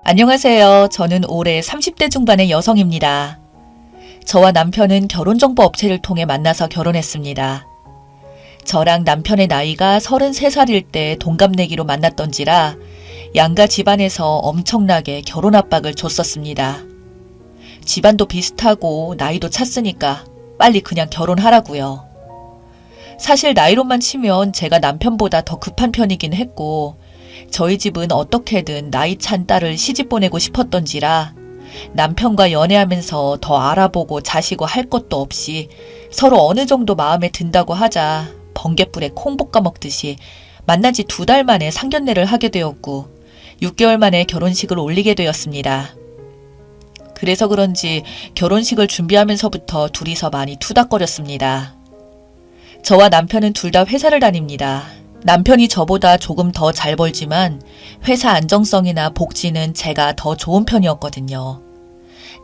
안녕하세요. 저는 올해 30대 중반의 여성입니다. 저와 남편은 결혼정보 업체를 통해 만나서 결혼했습니다. 저랑 남편의 나이가 33살일 때 동갑내기로 만났던지라 양가 집안에서 엄청나게 결혼 압박을 줬었습니다. 집안도 비슷하고 나이도 찼으니까 빨리 그냥 결혼하라고요. 사실 나이로만 치면 제가 남편보다 더 급한 편이긴 했고 저희 집은 어떻게든 나이 찬 딸을 시집 보내고 싶었던지라 남편과 연애하면서 더 알아보고 자시고 할 것도 없이 서로 어느 정도 마음에 든다고 하자 번갯불에 콩 볶아 먹듯이 만난 지 2달 만에 상견례를 하게 되었고 6개월 만에 결혼식을 올리게 되었습니다. 그래서 그런지 결혼식을 준비하면서부터 둘이서 많이 투닥거렸습니다. 저와 남편은 둘 다 회사를 다닙니다. 남편이 저보다 조금 더 잘 벌지만 회사 안정성이나 복지는 제가 더 좋은 편이었거든요.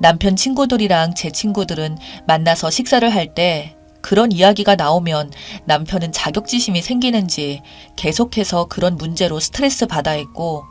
남편 친구들이랑 제 친구들은 만나서 식사를 할 때 그런 이야기가 나오면 남편은 자격지심이 생기는지 계속해서 그런 문제로 스트레스 받아 했고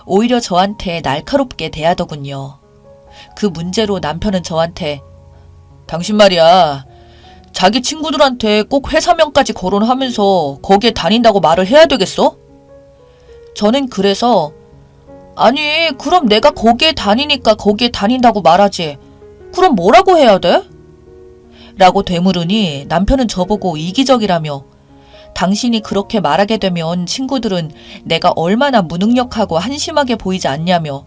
오히려 저한테 날카롭게 대하더군요. 그 문제로 남편은 저한테 당신 말이야. 자기 친구들한테 꼭 회사명까지 거론하면서 거기에 다닌다고 말을 해야 되겠어? 저는 그래서 아니 그럼 내가 거기에 다니니까 거기에 다닌다고 말하지. 그럼 뭐라고 해야 돼? 라고 되물으니 남편은 저보고 이기적이라며 당신이 그렇게 말하게 되면 친구들은 내가 얼마나 무능력하고 한심하게 보이지 않냐며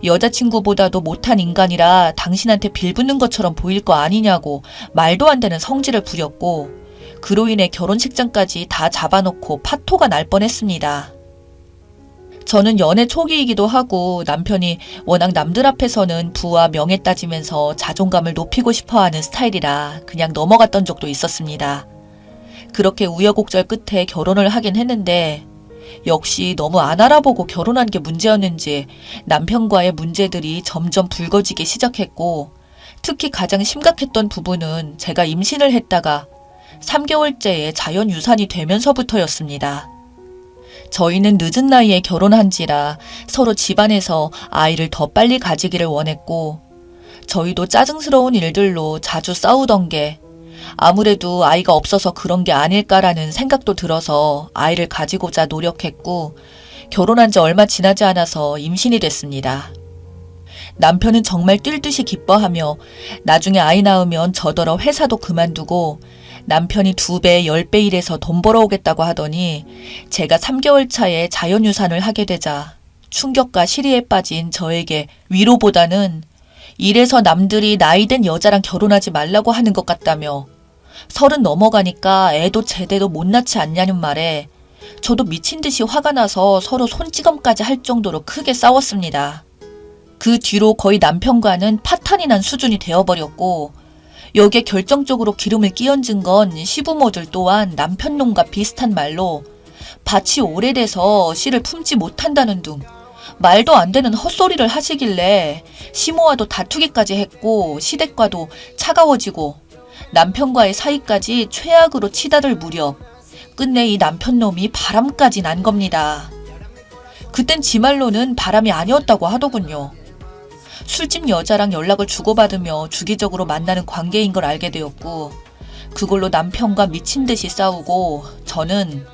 여자친구보다도 못한 인간이라 당신한테 빌붙는 것처럼 보일 거 아니냐고 말도 안 되는 성질을 부렸고 그로 인해 결혼식장까지 다 잡아놓고 파토가 날 뻔했습니다. 저는 연애 초기이기도 하고 남편이 워낙 남들 앞에서는 부와 명예 따지면서 자존감을 높이고 싶어하는 스타일이라 그냥 넘어갔던 적도 있었습니다. 그렇게 우여곡절 끝에 결혼을 하긴 했는데 역시 너무 안 알아보고 결혼한 게 문제였는지 남편과의 문제들이 점점 불거지기 시작했고 특히 가장 심각했던 부분은 제가 임신을 했다가 3개월째에 자연유산이 되면서부터였습니다. 저희는 늦은 나이에 결혼한지라 서로 집안에서 아이를 더 빨리 가지기를 원했고 저희도 짜증스러운 일들로 자주 싸우던 게 아무래도 아이가 없어서 그런 게 아닐까라는 생각도 들어서 아이를 가지고자 노력했고 결혼한 지 얼마 지나지 않아서 임신이 됐습니다. 남편은 정말 뛸 듯이 기뻐하며 나중에 아이 낳으면 저더러 회사도 그만두고 남편이 2배, 10배 일해서 돈 벌어오겠다고 하더니 제가 3개월 차에 자연유산을 하게 되자 충격과 시리에 빠진 저에게 위로보다는 이래서 남들이 나이든 여자랑 결혼하지 말라고 하는 것 같다며 30 넘어가니까 애도 제대로 못 낳지 않냐는 말에 저도 미친 듯이 화가 나서 서로 손찌검까지 할 정도로 크게 싸웠습니다. 그 뒤로 거의 남편과는 파탄이 난 수준이 되어버렸고 여기에 결정적으로 기름을 끼얹은 건 시부모들 또한 남편 놈과 비슷한 말로 밭이 오래돼서 씨를 품지 못한다는 둥 말도 안 되는 헛소리를 하시길래 시모와도 다투기까지 했고 시댁과도 차가워지고 남편과의 사이까지 최악으로 치달을 무렵 끝내 이 남편놈이 바람까지 난 겁니다. 그땐 지 말로는 바람이 아니었다고 하더군요. 술집 여자랑 연락을 주고받으며 주기적으로 만나는 관계인 걸 알게 되었고 그걸로 남편과 미친 듯이 싸우고 저는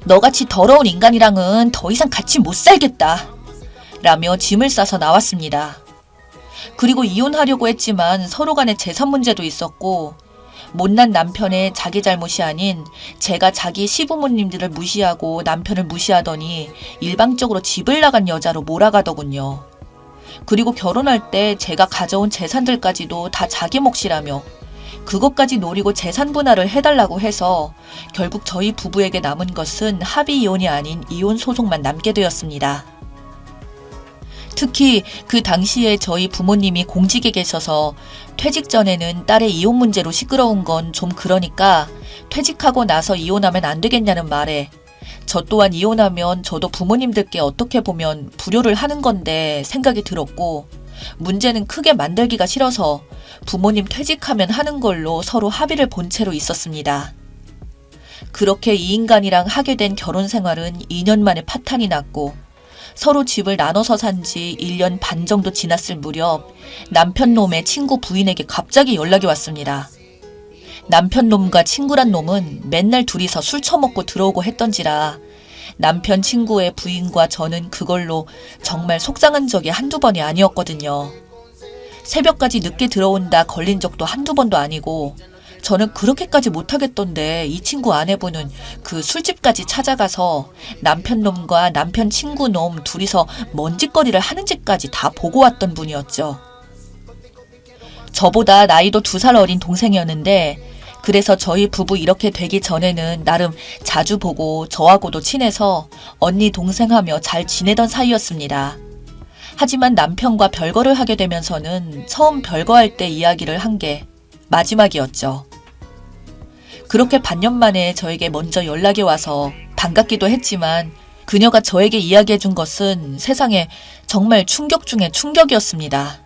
너같이 더러운 인간이랑은 더 이상 같이 못 살겠다 라며 짐을 싸서 나왔습니다. 그리고 이혼하려고 했지만 서로 간에 재산 문제도 있었고 못난 남편의 자기 잘못이 아닌 제가 자기 시부모님들을 무시하고 남편을 무시하더니 일방적으로 집을 나간 여자로 몰아가더군요. 그리고 결혼할 때 제가 가져온 재산들까지도 다 자기 몫이라며 그것까지 노리고 재산 분할을 해달라고 해서 결국 저희 부부에게 남은 것은 합의 이혼이 아닌 이혼 소송만 남게 되었습니다. 특히 그 당시에 저희 부모님이 공직에 계셔서 퇴직 전에는 딸의 이혼 문제로 시끄러운 건 좀 그러니까 퇴직하고 나서 이혼하면 안 되겠냐는 말에 저 또한 이혼하면 저도 부모님들께 어떻게 보면 불효를 하는 건데 생각이 들었고 문제는 크게 만들기가 싫어서 부모님 퇴직하면 하는 걸로 서로 합의를 본 채로 있었습니다. 그렇게 이 인간이랑 하게 된 결혼 생활은 2년 만에 파탄이 났고 서로 집을 나눠서 산 지 1년 반 정도 지났을 무렵 남편 놈의 친구 부인에게 갑자기 연락이 왔습니다. 남편 놈과 친구란 놈은 맨날 둘이서 술 처먹고 들어오고 했던지라 남편 친구의 부인과 저는 그걸로 정말 속상한 적이 한두 번이 아니었거든요. 새벽까지 늦게 들어온다 걸린 적도 한두 번도 아니고 저는 그렇게까지 못하겠던데 이 친구 아내분은 그 술집까지 찾아가서 남편 놈과 남편 친구 놈 둘이서 먼짓거리를 하는지까지 다 보고 왔던 분이었죠. 저보다 나이도 2살 어린 동생이었는데 그래서 저희 부부 이렇게 되기 전에는 나름 자주 보고 저하고도 친해서 언니 동생하며 잘 지내던 사이였습니다. 하지만 남편과 별거를 하게 되면서는 처음 별거할 때 이야기를 한 게 마지막이었죠. 그렇게 반년 만에 저에게 먼저 연락이 와서 반갑기도 했지만 그녀가 저에게 이야기해 준 것은 세상에 정말 충격 중에 충격이었습니다.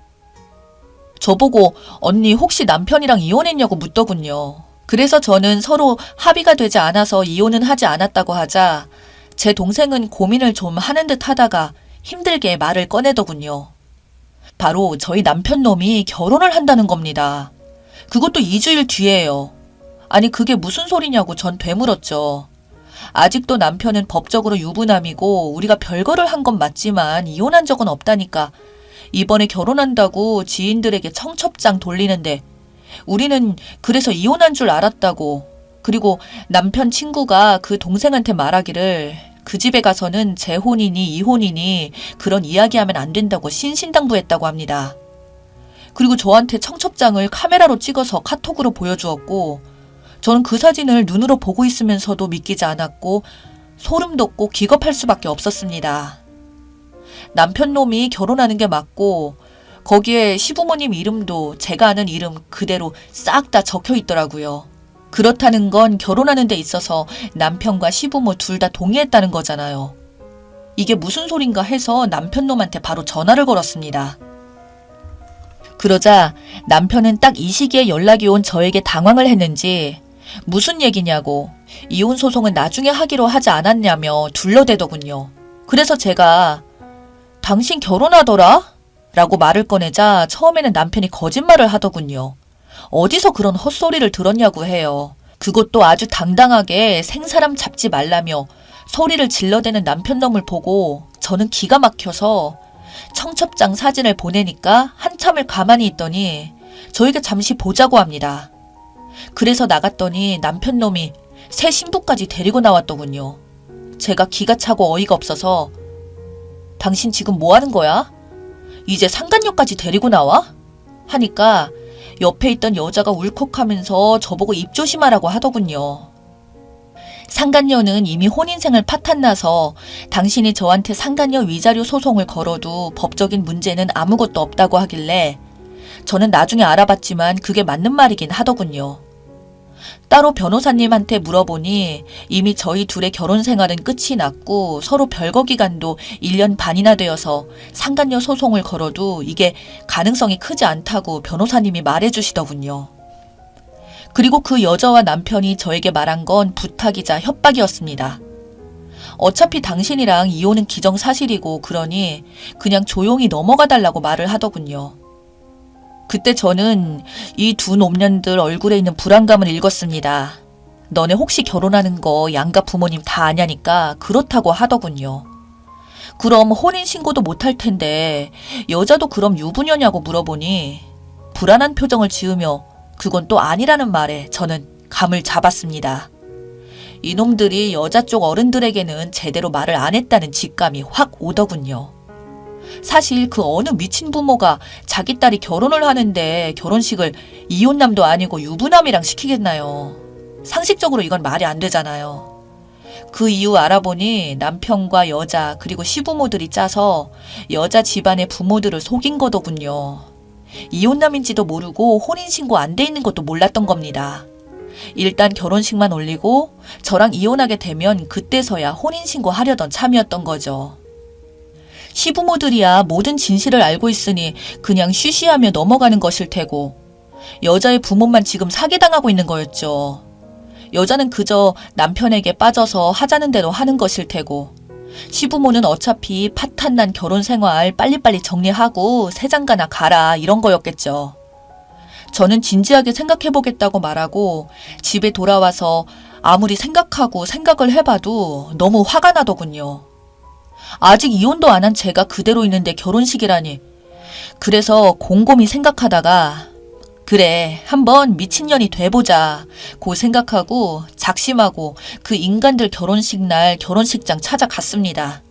저보고 언니 혹시 남편이랑 이혼했냐고 묻더군요. 그래서 저는 서로 합의가 되지 않아서 이혼은 하지 않았다고 하자 제 동생은 고민을 좀 하는 듯 하다가 힘들게 말을 꺼내더군요. 바로 저희 남편 놈이 결혼을 한다는 겁니다. 그것도 2주일 뒤에요. 아니 그게 무슨 소리냐고 전 되물었죠. 아직도 남편은 법적으로 유부남이고 우리가 별거를 한 건 맞지만 이혼한 적은 없다니까 이번에 결혼한다고 지인들에게 청첩장 돌리는데 우리는 그래서 이혼한 줄 알았다고. 그리고 남편 친구가 그 동생한테 말하기를 그 집에 가서는 재혼이니 이혼이니 그런 이야기하면 안 된다고 신신당부했다고 합니다. 그리고 저한테 청첩장을 카메라로 찍어서 카톡으로 보여주었고 저는 그 사진을 눈으로 보고 있으면서도 믿기지 않았고 소름 돋고 기겁할 수밖에 없었습니다. 남편 놈이 결혼하는 게 맞고 거기에 시부모님 이름도 제가 아는 이름 그대로 싹 다 적혀 있더라고요. 그렇다는 건 결혼하는 데 있어서 남편과 시부모 둘 다 동의했다는 거잖아요. 이게 무슨 소린가 해서 남편 놈한테 바로 전화를 걸었습니다. 그러자 남편은 딱 이 시기에 연락이 온 저에게 당황을 했는지 무슨 얘기냐고 이혼 소송은 나중에 하기로 하지 않았냐며 둘러대더군요. 그래서 제가 당신 결혼하더라? 라고 말을 꺼내자 처음에는 남편이 거짓말을 하더군요. 어디서 그런 헛소리를 들었냐고 해요. 그것도 아주 당당하게 생사람 잡지 말라며 소리를 질러대는 남편 놈을 보고 저는 기가 막혀서 청첩장 사진을 보내니까 한참을 가만히 있더니 저에게 잠시 보자고 합니다. 그래서 나갔더니 남편 놈이 새 신부까지 데리고 나왔더군요. 제가 기가 차고 어이가 없어서 당신 지금 뭐 하는 거야? 이제 상간녀까지 데리고 나와? 하니까 옆에 있던 여자가 울컥하면서 저보고 입 조심하라고 하더군요. 상간녀는 이미 혼인생을 파탄나서 당신이 저한테 상간녀 위자료 소송을 걸어도 법적인 문제는 아무것도 없다고 하길래 저는 나중에 알아봤지만 그게 맞는 말이긴 하더군요. 따로 변호사님한테 물어보니 이미 저희 둘의 결혼 생활은 끝이 났고 서로 별거 기간도 1년 반이나 되어서 상간녀 소송을 걸어도 이게 가능성이 크지 않다고 변호사님이 말해주시더군요. 그리고 그 여자와 남편이 저에게 말한 건 부탁이자 협박이었습니다. 어차피 당신이랑 이혼은 기정사실이고 그러니 그냥 조용히 넘어가 달라고 말을 하더군요. 그때 저는 이 두 놈년들 얼굴에 있는 불안감을 읽었습니다. 너네 혹시 결혼하는 거 양가 부모님 다 아냐니까 그렇다고 하더군요. 그럼 혼인신고도 못할 텐데 여자도 그럼 유부녀냐고 물어보니 불안한 표정을 지으며 그건 또 아니라는 말에 저는 감을 잡았습니다. 이놈들이 여자 쪽 어른들에게는 제대로 말을 안 했다는 직감이 확 오더군요. 사실 그 어느 미친 부모가 자기 딸이 결혼을 하는데 결혼식을 이혼남도 아니고 유부남이랑 시키겠나요? 상식적으로 이건 말이 안 되잖아요. 그 이유 알아보니 남편과 여자 그리고 시부모들이 짜서 여자 집안의 부모들을 속인 거더군요. 이혼남인지도 모르고 혼인신고 안 돼 있는 것도 몰랐던 겁니다. 일단 결혼식만 올리고 저랑 이혼하게 되면 그때서야 혼인신고 하려던 참이었던 거죠. 시부모들이야 모든 진실을 알고 있으니 그냥 쉬쉬하며 넘어가는 것일 테고 여자의 부모만 지금 사기당하고 있는 거였죠. 여자는 그저 남편에게 빠져서 하자는 대로 하는 것일 테고, 시부모는 어차피 파탄난 결혼 생활 빨리빨리 정리하고 새장가나 가라 이런 거였겠죠. 저는 진지하게 생각해보겠다고 말하고 집에 돌아와서 아무리 생각하고 생각을 해봐도 너무 화가 나더군요. 아직 이혼도 안 한 제가 그대로 있는데 결혼식이라니. 그래서 곰곰이 생각하다가 그래, 한번 미친년이 돼보자 고 생각하고 작심하고 그 인간들 결혼식 날 결혼식장 찾아갔습니다.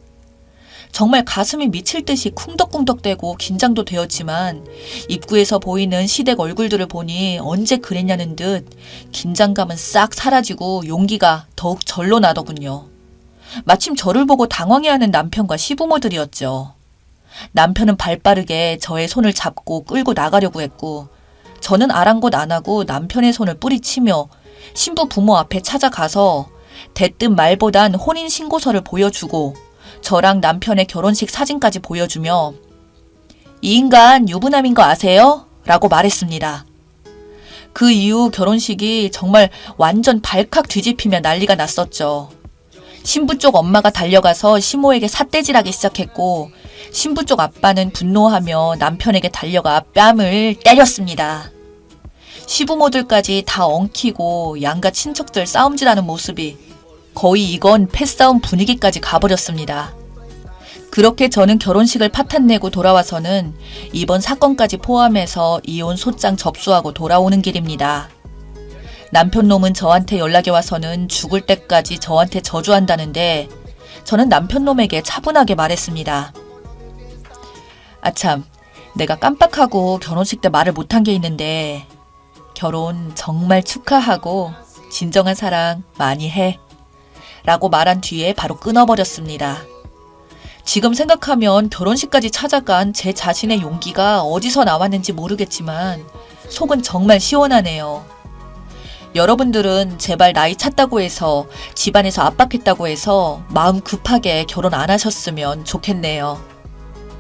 정말 가슴이 미칠 듯이 쿵덕쿵덕대고 긴장도 되었지만 입구에서 보이는 시댁 얼굴들을 보니 언제 그랬냐는 듯 긴장감은 싹 사라지고 용기가 더욱 절로 나더군요. 마침 저를 보고 당황해하는 남편과 시부모들이었죠. 남편은 발빠르게 저의 손을 잡고 끌고 나가려고 했고, 저는 아랑곳 안 하고 남편의 손을 뿌리치며 신부 부모 앞에 찾아가서 대뜸 말보단 혼인신고서를 보여주고 저랑 남편의 결혼식 사진까지 보여주며 이 인간 유부남인 거 아세요? 라고 말했습니다. 그 이후 결혼식이 정말 완전 발칵 뒤집히며 난리가 났었죠. 신부 쪽 엄마가 달려가서 시모에게 삿대질하기 시작했고, 신부 쪽 아빠는 분노하며 남편에게 달려가 뺨을 때렸습니다. 시부모들까지 다 엉키고 양가 친척들 싸움질하는 모습이 거의 이건 패싸움 분위기까지 가버렸습니다. 그렇게 저는 결혼식을 파탄내고 돌아와서는 이번 사건까지 포함해서 이혼 소장 접수하고 돌아오는 길입니다. 남편 놈은 저한테 연락이 와서는 죽을 때까지 저한테 저주한다는데 저는 남편 놈에게 차분하게 말했습니다. 아참, 내가 깜빡하고 결혼식 때 말을 못한 게 있는데 결혼 정말 축하하고 진정한 사랑 많이 해 라고 말한 뒤에 바로 끊어버렸습니다. 지금 생각하면 결혼식까지 찾아간 제 자신의 용기가 어디서 나왔는지 모르겠지만 속은 정말 시원하네요. 여러분들은 제발 나이 찼다고 해서 집안에서 압박했다고 해서 마음 급하게 결혼 안 하셨으면 좋겠네요.